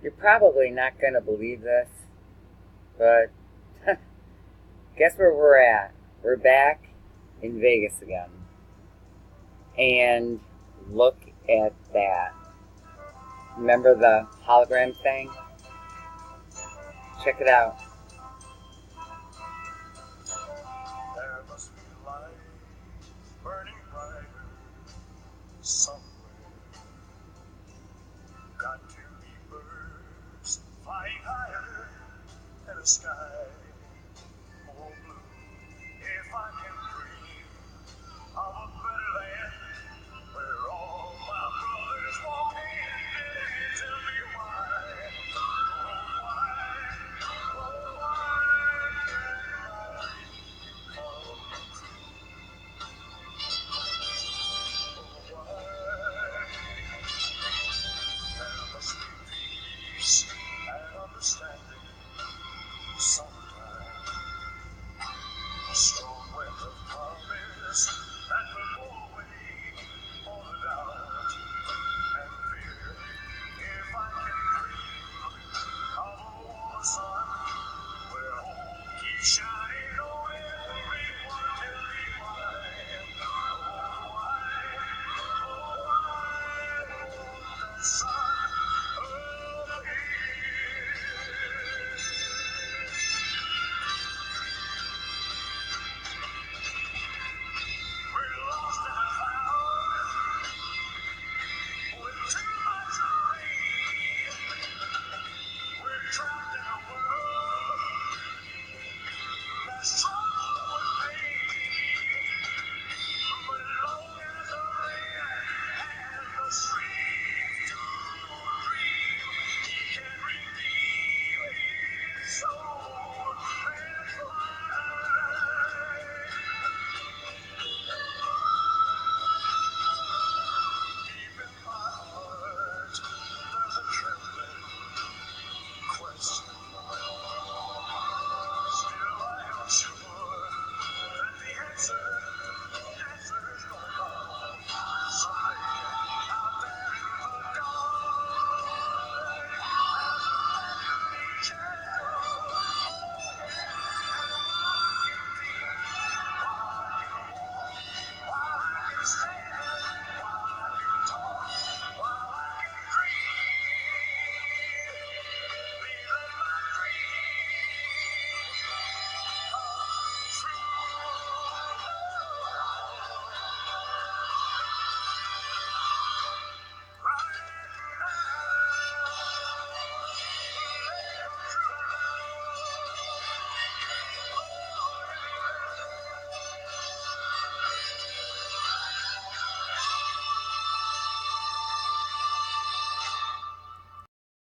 You're probably not going to believe this, but guess where we're at? We're back in Vegas again. And look at that. Remember the hologram thing? Check it out. There must be light burning brighter somewhere. Got to be birds flying higher in the sky.